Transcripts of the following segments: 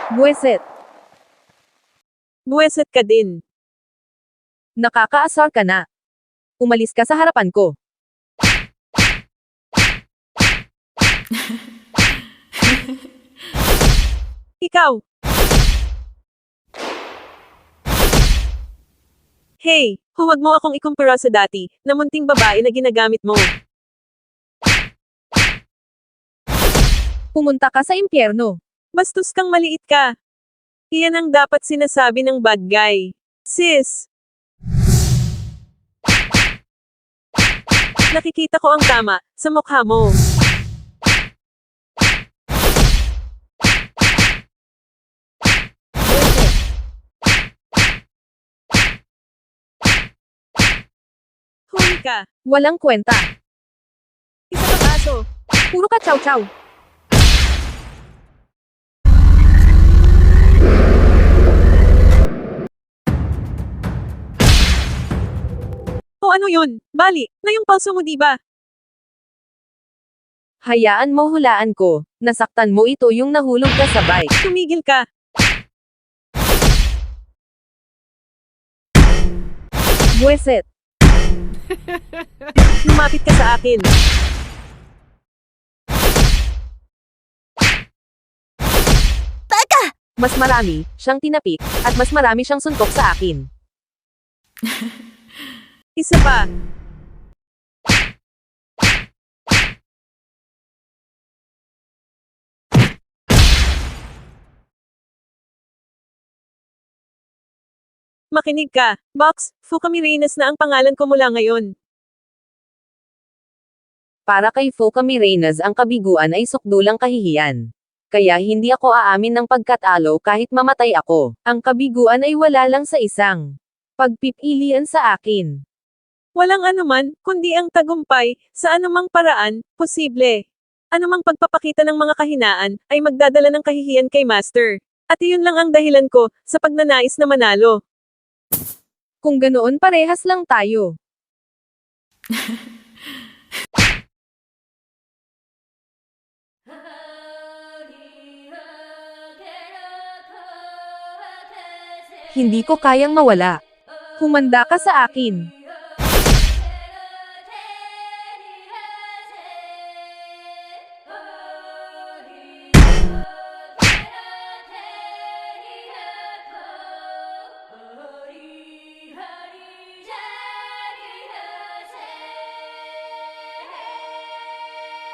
Buwisit. Buwisit ka din. Nakakaasar ka na. Umalis ka sa harapan ko. Ikaw! Hey, huwag mo akong ikumpara sa dati, na munting babae na ginagamit mo. Pumunta ka sa impyerno. Bastos kang maliit ka. Iyan ang dapat sinasabi ng bad guy. Sis! Nakikita ko ang tama, sa mukha mo. Huli ka. Walang kwenta. Isa ka kaso. Puro ka chow-chow. O ano yun? Bali, na yung palso mo diba? Hayaan mo hulaan ko. Nasaktan mo ito yung nahulog ka sa bike. Tumigil ka. Buwisit. Lumapit ka sa akin. Mas marami siyang tinapik, at mas marami siyang suntok sa akin. Isa pa. Makinig ka, Box, Fukamirenas na ang pangalan ko mula ngayon. Para kay Fukamirenas ang kabiguan ay sukdulang kahihiyan. Kaya hindi ako aamin ng pagkatalo kahit mamatay ako. Ang kabiguan ay wala lang sa isang pagpipilian sa akin. Walang anuman, kundi ang tagumpay, sa anumang paraan, posible. Anumang pagpapakita ng mga kahinaan, ay magdadala ng kahihiyan kay Master. At iyon lang ang dahilan ko, sa pagnanais na manalo. Kung ganoon parehas lang tayo. Hindi ko kayang mawala. Humanda ka sa akin.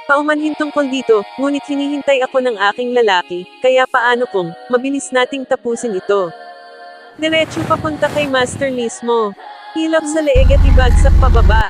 Paumanhin tungkol dito, ngunit hinihintay ako ng aking lalaki, kaya paano kung, mabilis nating tapusin ito. Diretso papunta kay Master mismo. Hilap sa leeg at ibagsak pababa.